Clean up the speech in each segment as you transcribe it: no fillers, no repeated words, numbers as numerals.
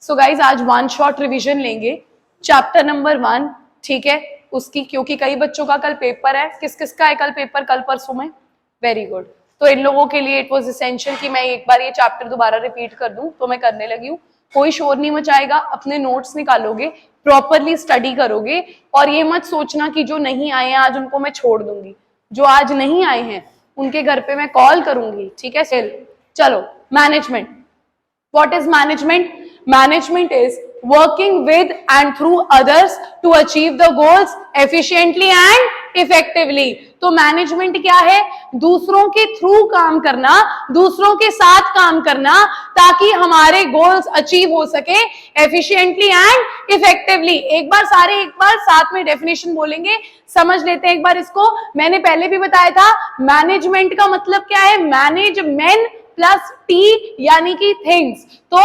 So guys आज one shot revision लेंगे chapter number 1, ठीक है उसकी, क्योंकि कई बच्चों का कल पेपर है। किस किस का है कल पेपर, कल परसों में? Very good. तो इन लोगों के लिए इट वाज एसेंशियल कि मैं एक बार ये चैप्टर दोबारा रिपीट कर दूं, तो मैं करने लगी हूँ। कोई शोर नहीं मचाएगा, अपने नोट्स निकालोगे, प्रॉपरली स्टडी करोगे, और ये मत सोचना कि जो नहीं आए हैं आज उनको मैं छोड़ दूंगी। जो आज नहीं आए हैं उनके घर पे मैं कॉल करूंगी, ठीक है। चलो management. What is management? Management is working with and through others to achieve the goals efficiently and effectively. तो मैनेजमेंट क्या है? दूसरों के थ्रू काम करना, दूसरों के साथ काम करना, ताकि हमारे गोल्स अचीव हो सके एफिशिएंटली एंड इफेक्टिवली। एक बार साथ में डेफिनेशन बोलेंगे, समझ लेते हैं एक बार इसको। मैंने पहले भी बताया था मैनेजमेंट का मतलब क्या है, मैनेज मेन प्लस टी यानी कि थिंग्स। तो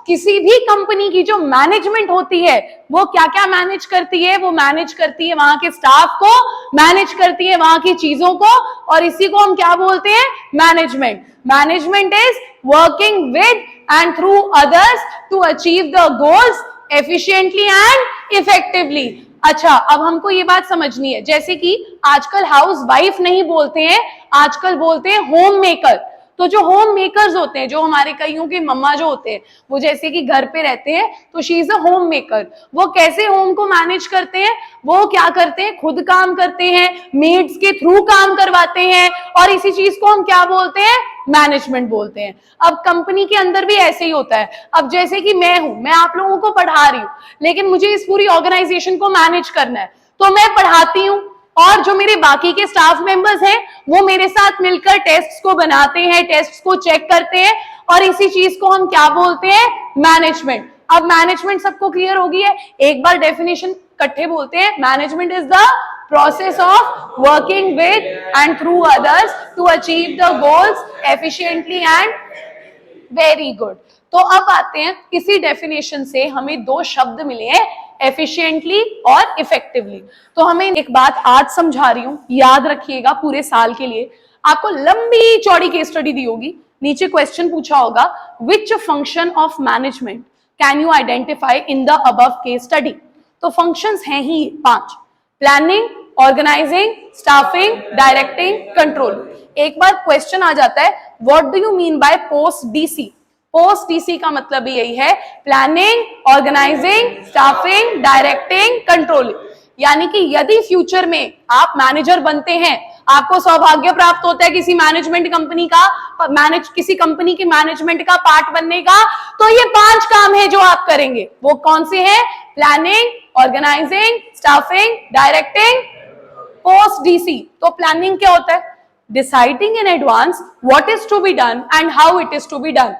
किसी भी कंपनी की जो मैनेजमेंट होती है वो क्या क्या मैनेज करती है? वो मैनेज करती है वहां के स्टाफ को, मैनेज करती है वहां की चीजों को, और इसी को हम क्या बोलते हैं? Management. Management is working with and through others to achieve the goals efficiently and effectively. अच्छा, अब हमको ये बात समझनी है, जैसे कि आजकल हाउस वाइफ नहीं बोलते हैं, आजकल बोलते हैं होम मेकर। तो जो होम मेकर्स होते हैं, जो हमारे कईयों के मम्मा जो होते हैं, वो जैसे कि घर पे रहते हैं, तो she is a home maker. वो कैसे होम को मैनेज करते हैं? वो क्या करते हैं? खुद काम करते हैं, मेड्स के थ्रू काम करवाते हैं, और इसी चीज को हम क्या बोलते हैं? मैनेजमेंट बोलते हैं। अब कंपनी के अंदर भी ऐसे ही होता है। अब जैसे कि मैं हूं, मैं आप लोगों को पढ़ा रही हूं, लेकिन मुझे इस पूरी ऑर्गेनाइजेशन को मैनेज करना है, तो मैं पढ़ाती हूं, और जो मेरे बाकी के स्टाफ मेंबर्स हैं वो मेरे साथ मिलकर टेस्ट्स को बनाते हैं, टेस्ट्स को चेक करते हैं, और इसी चीज को हम क्या बोलते हैं? मैनेजमेंट। अब मैनेजमेंट सबको क्लियर होगी है? एक बार डेफिनेशन इकट्ठे बोलते हैं। Management is the process of working with and through others to achieve the goals efficiently and very good. तो अब आते हैं, इसी डेफिनेशन से हमें दो शब्द मिले हैं, एफिशिएंटली और इफेक्टिवली। तो हमें एक बात आज समझा रही हूं, याद रखिएगा पूरे साल के लिए। आपको लंबी चौड़ी केस स्टडी दी होगी, नीचे क्वेश्चन पूछा होगा, which function of management can you identify in the above case study? तो फंक्शंस हैं ही 5: planning, organizing, staffing, directing, control. एक बार क्वेश्चन आ जाता है, what do you mean by post DC? Post DC का मतलब भी यही है, planning, organizing, staffing, directing, controlling. यानी कि यदि फ्यूचर में आप मैनेजर बनते हैं, आपको सौभाग्य प्राप्त होता है किसी मैनेजमेंट कंपनी का, किसी कंपनी की मैनेजमेंट का पार्ट बनने का, तो ये 5 काम है जो आप करेंगे। वो कौन से हैं? Planning, organizing, staffing, directing, post DC. तो प्लानिंग क्या होता है? Deciding in advance what is to be done and how it is to be done.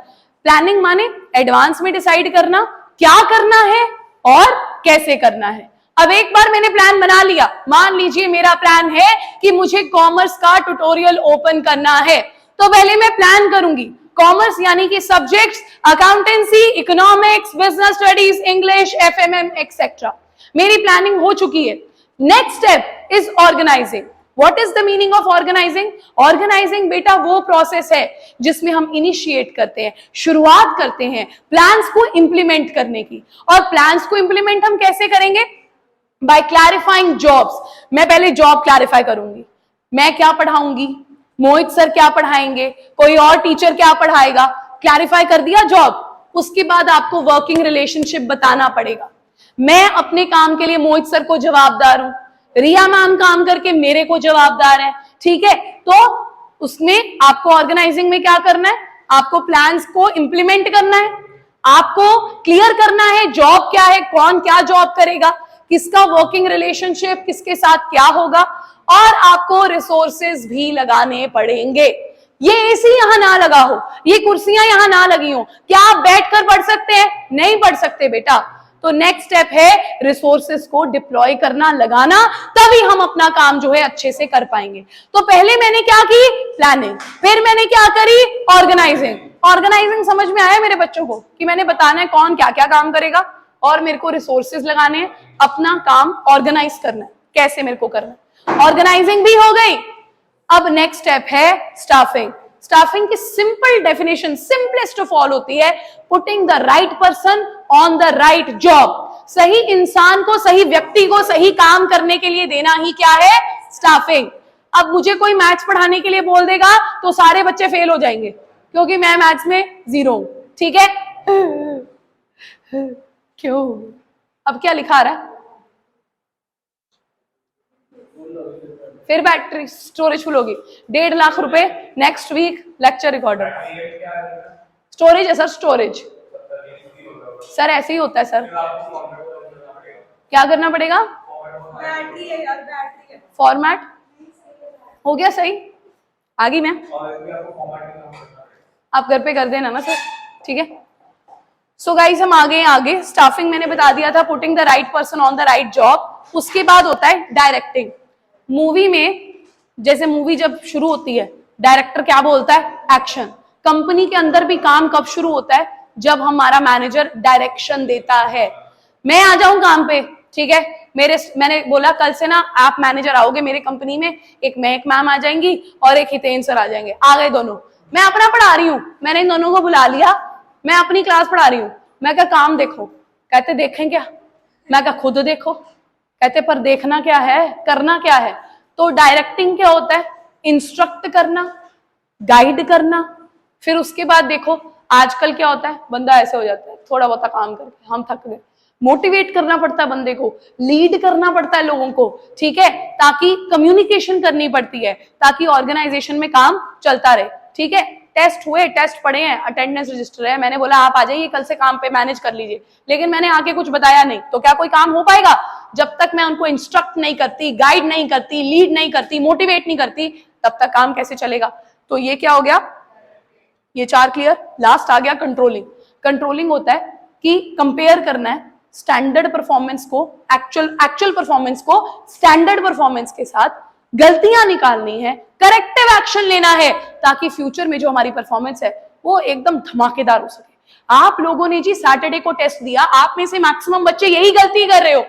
Planning माने एडवांस में डिसाइड करना क्या करना है और कैसे करना है। अब एक बार मैंने प्लान बना लिया, मान लीजिए मेरा प्लान है कि मुझे कॉमर्स का ट्यूटोरियल ओपन करना है, तो पहले मैं प्लान करूंगी। कॉमर्स यानी कि subjects accountancy, economics, business studies, English, FMM etcetera. मेरी प्लानिंग हो चुकी है। Next step is organizing. What is the meaning of organizing? Organizing बेटा वो प्रोसेस है जिसमें हम इनिशिएट करते हैं, शुरुआत करते हैं प्लान्स को इंप्लीमेंट करने की। और प्लान्स को इंप्लीमेंट हम कैसे करेंगे? By clarifying jobs. मैं पहले जॉब क्लैरिफाई करूंगी, मैं क्या पढ़ाऊंगी, मोहित सर क्या पढ़ाएंगे, कोई और टीचर क्या पढ़ाएगा, क्लैरिफाई कर दिया जॉब। उसके बाद आपको वर्किंग रिलेशनशिप बताना पड़ेगा। मैं अपने काम के लिए मोहित सर को जवाबदार हूं, रिया मैम काम करके मेरे को जवाबदार है, ठीक है। तो उसमें आपको ऑर्गेनाइजिंग में क्या करना है? आपको प्लान्स को इंप्लीमेंट करना है, आपको क्लियर करना है जॉब क्या है, कौन क्या जॉब करेगा, किसका वर्किंग रिलेशनशिप किसके साथ क्या होगा, और आपको रिसोर्सेज भी लगाने पड़ेंगे। ये एसी यहां ना लगा हो, ये कुर्सियां यहां ना लगी हो, क्या आप बैठकर पढ़ सकते हैं? नहीं पढ़ सकते बेटा। तो नेक्स्ट स्टेप है रिसोर्सेस को डिप्लॉय करना, लगाना, तभी हम अपना काम जो है अच्छे से कर पाएंगे। तो पहले मैंने क्या की? प्लानिंग। फिर मैंने क्या करी? ऑर्गेनाइजिंग। ऑर्गेनाइजिंग समझ में आया मेरे बच्चों को कि मैंने बताना है कौन क्या क्या काम करेगा, और मेरे को रिसोर्सेज लगाने हैं, अपना काम ऑर्गेनाइज करना है, कैसे मेरे को करना है। ऑर्गेनाइजिंग भी हो गई। अब नेक्स्ट स्टेप है स्टाफिंग। स्टाफिंग की simple definition, simplest of all होती है, putting the right person on the right job. सही इंसान को, सही व्यक्ति को सही काम करने के लिए देना ही क्या है? स्टाफिंग। अब मुझे कोई मैथ्स पढ़ाने के लिए बोल देगा तो सारे बच्चे फेल हो जाएंगे, क्योंकि मैं मैथ्स में 0 हूं, ठीक है? क्यों? अब क्या लिखा रहा है? फिर बैटरी स्टोरेज फुल होगी। 1.5 लाख रुपए next week lecture recorder. Storage है सर, स्टोरेज सर ऐसे ही होता है सर। क्या करना पड़ेगा? बैटरी है यार, बैटरी है। फॉर्मेट हो गया सही, आ गई मैं। आप घर पे कर देना ना सर, ठीक है? सो गाइस हम आगे स्टाफिंग मैंने बता दिया था, putting the right person on the right job. उसके बाद होता है डायरेक्टिंग। मूवी में जैसे मूवी जब शुरू होती है, डायरेक्टर क्या बोलता है? एक्शन। कंपनी के अंदर भी काम कब शुरू होता है? जब हमारा मैनेजर डायरेक्शन देता है। मैं आ जाऊं काम पे, ठीक है? मैंने बोला कल से ना आप मैनेजर आओगे मेरे कंपनी में, एक मैम आ जाएंगी और एक हितेन सर आ जाएंगे। आ गए दोनों, मैं अपना पढ़ा रही हूँ, मैंने इन दोनों को बुला लिया, मैं अपनी क्लास पढ़ा रही हूँ। मैं क्या काम देखो, कहते देखें क्या? मैं क्या खुद देखो, कहते पर देखना क्या है, करना क्या है? तो डायरेक्टिंग क्या होता है? इंस्ट्रक्ट करना, गाइड करना। फिर उसके बाद देखो आजकल क्या होता है, बंदा ऐसे हो जाता है थोड़ा बहुत काम करके, हम थक गए। मोटिवेट करना पड़ता है बंदे को, लीड करना पड़ता है लोगों को, ठीक है? ताकि कम्युनिकेशन करनी पड़ती है, ताकि ऑर्गेनाइजेशन में काम चलता रहे, ठीक है? टेस्ट हुए, टेस्ट पड़े हैं, अटेंडेंस रजिस्टर है, मैंने बोला आप आ जाइए कल से काम पे, मैनेज कर लीजिए, लेकिन मैंने आके कुछ बताया नहीं, तो क्या कोई काम हो पाएगा? जब तक मैं उनको इंस्ट्रक्ट नहीं करती, गाइड नहीं करती, लीड नहीं करती, मोटिवेट नहीं करती, तब तक काम कैसे चलेगा? तो ये क्या हो गया? ये 4 क्लियर। लास्ट आ गया कंट्रोलिंग। कंट्रोलिंग होता है कि कंपेयर करना है स्टैंडर्ड परफॉर्मेंस को, एक्चुअल परफॉर्मेंस को स्टैंडर्ड परफॉर्मेंस के साथ, गलतियां निकालनी है, करेक्टिव एक्शन लेना है, ताकि फ्यूचर में जो हमारी परफॉर्मेंस है वो एकदम धमाकेदार हो सके। आप लोगों ने जी सैटरडे को टेस्ट दिया, आप में से मैक्सिमम बच्चे यही गलती कर रहे हो।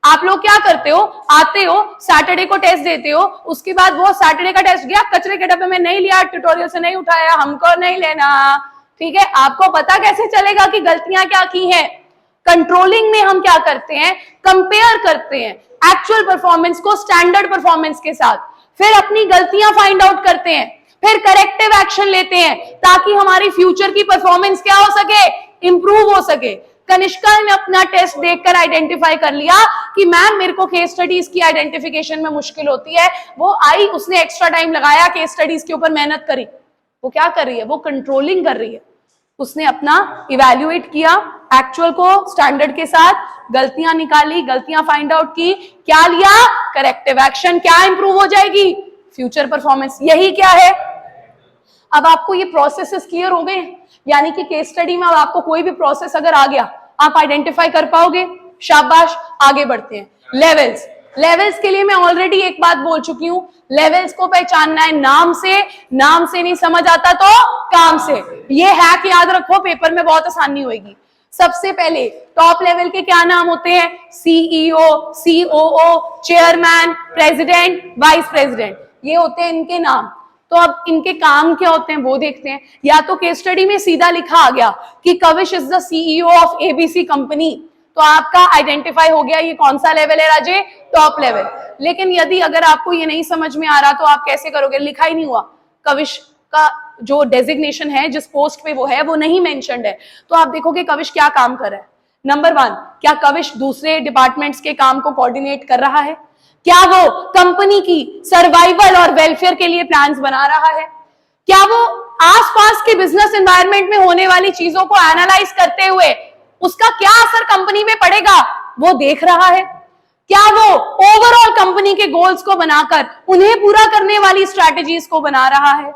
आप लोग क्या करते हो? आते हो, सैटरडे को टेस्ट देते हो, उसके बाद वो सैटरडे का टेस्ट गया, कचरे के डब्बे में नहीं लिया, ट्यूटोरियल से नहीं उठाया, हमको नहीं लेना, ठीक है? आपको पता कैसे चलेगा कि गलतियां क्या की हैं? कंट्रोलिंग में हम क्या करते हैं? कंपेयर करते हैं एक्चुअल परफॉर्मेंस को स्टैंडर्ड परफॉर्मेंस के साथ, फिर अपनी गलतियां फाइंड आउट करते हैं, फिर करेक्टिव एक्शन लेते हैं, ताकि हमारी फ्यूचर की परफॉर्मेंस क्या हो सके? इंप्रूव हो सके। कनिष्का ने अपना टेस्ट देखकर आइडेंटिफाई कर लिया कि मैम मेरे को केस स्टडीज की आइडेंटिफिकेशन में मुश्किल होती है। वो आई, उसने एक्स्ट्रा टाइम लगाया, केस स्टडीज के ऊपर मेहनत करी। वो क्या कर रही है? वो कंट्रोलिंग कर रही है। उसने अपना इवैल्यूएट किया एक्चुअल को स्टैंडर्ड के साथ, गलतियां निकाली, गलतियां फाइंड आउट की, क्या लिया? Corrective action. क्या इंप्रूव हो जाएगी? Future performance. यही क्या है? अब आपको ये प्रोसेसेस क्लियर हो गए, यानी कि केस स्टडी में अब आपको कोई भी प्रोसेस अगर आ गया आप आइडेंटिफाई कर पाओगे। शाबाश, आगे बढ़ते हैं। लेवल्स के लिए मैं ऑलरेडी एक बात बोल चुकी हूं, लेवल्स को पहचानना है नाम से नहीं समझ आता तो काम से। ये हैक याद रखो, पेपर में बहुत आसानी होगी। सबसे पहले टॉप लेवल के क्या नाम होते हैं? CEO, COO, chairman, president, vice president, ये होते हैं इनके नाम। तो अब इनके काम क्या होते हैं वो देखते हैं। या तो केस स्टडी में सीधा लिखा आ गया कि Kavish is the CEO of ABC company, तो आपका आइडेंटिफाई हो गया ये कौन सा लेवल है राजे? Top level. लेकिन यदि अगर आपको ये नहीं समझ में आ रहा तो आप कैसे करोगे? लिखा ही नहीं हुआ, कविश का जो डेजिग्नेशन है, जिस पोस्ट पे वो है, वो नहीं मेंशन्ड है, तो आप देखोगे कविश क्या काम कर रहा है। नंबर 1, क्या कविश दूसरे डिपार्टमेंट्स के काम को कोऑर्डिनेट कर रहा है? क्या वो कंपनी की सर्वाइवल और वेलफेयर के लिए प्लान्स बना रहा है? क्या वो आसपास के बिजनेस एनवायरनमेंट में होने वाली चीजों को एनालाइज करते हुए उसका क्या असर कंपनी में पड़ेगा वो देख रहा है? क्या वो ओवरऑल कंपनी के गोल्स को बनाकर उन्हें पूरा करने वाली स्ट्रैटेजीज को बना रहा है?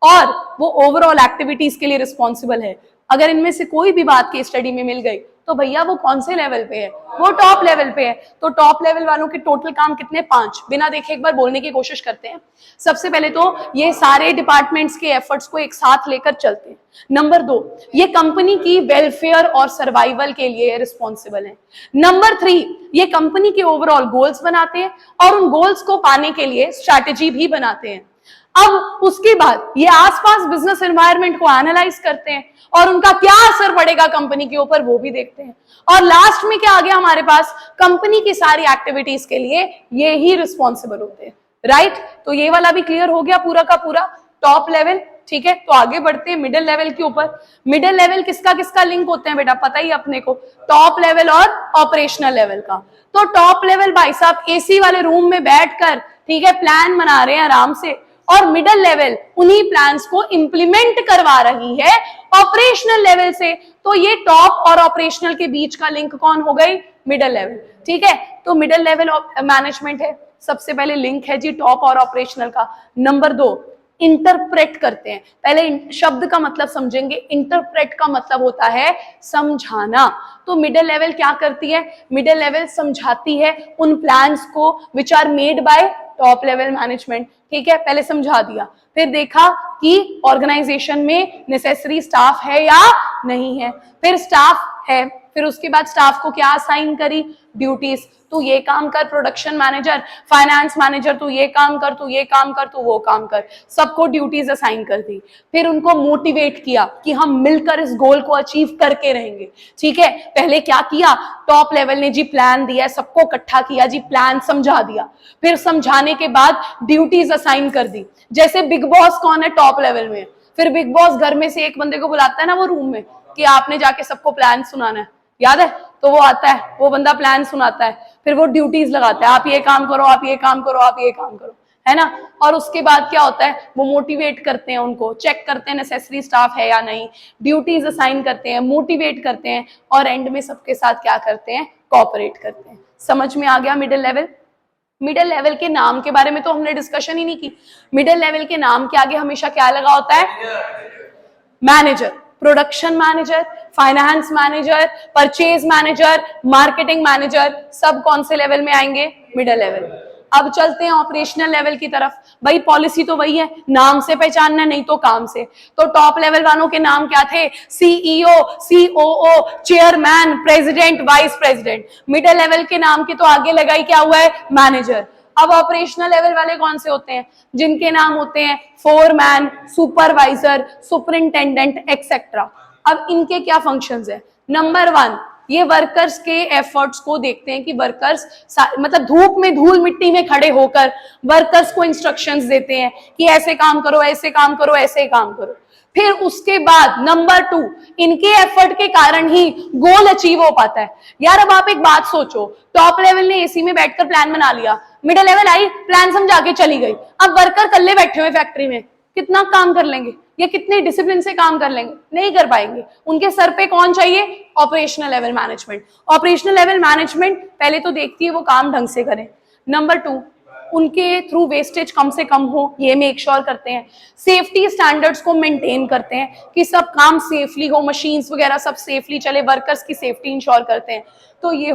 और वो ओवरऑल एक्टिविटीज के लिए रिस्पॉन्सिबल है? अगर इनमें से कोई भी बात की स्टडी में मिल गई तो भैया वो कौन से लेवल पे है? वो टॉप लेवल पे है। तो टॉप लेवल वालों के टोटल काम कितने? 5। बिना देखे एक बार बोलने की कोशिश करते हैं। सबसे पहले तो ये सारे डिपार्टमेंट्स के एफर्ट्स को एक साथ लेकर चलते हैं। नंबर 2, ये कंपनी की वेलफेयर और सर्वाइवल के लिए रिस्पॉन्सिबल है। नंबर 3, ये कंपनी के ओवरऑल गोल्स बनाते हैं और उन गोल्स को पाने के लिए स्ट्रैटेजी भी बनाते हैं। अब उसके बाद ये आसपास बिजनेस एनवायरनमेंट को एनालाइज करते हैं और उनका क्या असर पड़ेगा कंपनी के ऊपर वो भी देखते हैं। और लास्ट में क्या आ गया हमारे पास, कंपनी की सारी एक्टिविटीज के लिए ये ही रिस्पॉन्सिबल होते हैं, राइट। तो ये वाला भी क्लियर हो गया पूरा का पूरा टॉप लेवल, ठीक है। तो आगे बढ़ते हैं मिडिल लेवल के ऊपर। मिडिल लेवल किसका किसका लिंक होते हैं बेटा, पता ही अपने को, टॉप लेवल और ऑपरेशनल लेवल का। तो टॉप लेवल भाई साहब एसी वाले रूम में बैठकर, ठीक है, प्लान बना रहे हैं आराम से, और मिडिल लेवल उन्हीं प्लान्स को इंप्लीमेंट करवा रही है ऑपरेशनल लेवल से। तो ये टॉप और ऑपरेशनल के बीच का लिंक कौन हो गई, मिडिल लेवल, ठीक है। तो मिडिल लेवल मैनेजमेंट है, सबसे पहले लिंक है जी टॉप और ऑपरेशनल का। नंबर 2, इंटरप्रेट करते हैं। पहले शब्द का मतलब समझेंगे, इंटरप्रेट का मतलब होता है समझाना। तो मिडिल लेवल क्या करती है, मिडिल लेवल समझाती है उन प्लान्स को which are made by top level management, ठीक है। पहले समझा दिया, फिर देखा कि ऑर्गेनाइजेशन में नेसेसरी स्टाफ है या नहीं है, फिर स्टाफ है, फिर उसके बाद स्टाफ को क्या असाइन करी, ड्यूटीज। तू ये काम कर प्रोडक्शन मैनेजर, फाइनेंस मैनेजर, तू ये काम कर, तू ये काम कर, तू वो काम कर, सबको ड्यूटीज असाइन कर दी। फिर उनको मोटिवेट किया कि हम मिलकर इस गोल को अचीव करके रहेंगे, ठीक है। पहले क्या किया, टॉप लेवल ने जी प्लान दिया, सबको इकट्ठा किया जी, प्लान समझा दिया, फिर समझाने के बाद ड्यूटीज असाइन कर दी। जैसे बिग बॉस कौन है, टॉप लेवल में, फिर बिग बॉस घर में से एक बंदे को बुलाता है ना वो रूम में कि आपने जाके सबको प्लान सुनाना है, याद है, तो वो आता है, वो बंदा प्लान सुनाता है, फिर वो ड्यूटीज लगाता है, आप ये काम करो, आप ये काम करो, आप ये काम करो, है ना। और उसके बाद क्या होता है, वो मोटिवेट करते हैं, उनको चेक करते हैं नेसेसरी स्टाफ है या नहीं, ड्यूटीज असाइन करते हैं, मोटिवेट करते हैं, और एंड में सबके साथ क्या करते हैं, कोऑपरेट करते हैं। समझ में आ गया मिडिल लेवल। मिडिल लेवल के नाम के बारे में तो हमने डिस्कशन ही नहीं की। मिडिल लेवल के नाम के आगे हमेशा क्या लगा होता है, manager, production manager, finance manager, purchase manager, marketing manager, सब कौन से लेवल में आएंगे, मिडिल लेवल। अब चलते हैं ऑपरेशनल लेवल की तरफ। भाई पॉलिसी तो वही है, नाम से पहचानना नहीं तो काम से। तो टॉप लेवल वालों के नाम क्या थे, CEO, COO, chairman, president, vice president. Middle level के नाम के तो आगे लगाई क्या हुआ है, मैनेजर। अब ऑपरेशनल लेवल वाले कौन से होते हैं, जिनके नाम होते हैं फोरमैन, सुपरवाइजर, सुपरिंटेंडेंट एक्सेट्रा। अब इनके क्या फंक्शंस है, नंबर 1, ये वर्कर्स के एफर्ट्स को देखते हैं कि वर्कर्स मतलब धूप में धूल मिट्टी में खड़े होकर वर्कर्स को इंस्ट्रक्शंस देते हैं कि ऐसे काम करो, ऐसे काम करो, ऐसे काम करो। फिर उसके बाद नंबर 2, इनके एफर्ट के कारण ही गोल अचीव हो पाता है। यार अब आप एक बात सोचो, टॉप लेवल ने एसी में बैठकर प्लान बना लिया, मिडिल लेवल आई प्लान समझा के चली गई, अब वर्कर कल्ले बैठे हुए फैक्ट्री में कितना काम कर लेंगे, ये कितने डिसिप्लिन से काम कर लेंगे, नहीं कर पाएंगे। उनके सर पे कौन चाहिए, operational level management. Operational level management पहले तो देखती है वो काम ढंग से करें। नंबर 2, उनके थ्रू वेस्टेज कम से कम हो, ये मेक श्योर करते हैं। सेफ्टी स्टैंडर्ड्स को मेंटेन करते हैं कि सब काम सेफली हो, मशीन्स वगैरह सब सेफली चले, वर्कर्स की सेफ्टी इंश्योर करते हैं। तो ये हो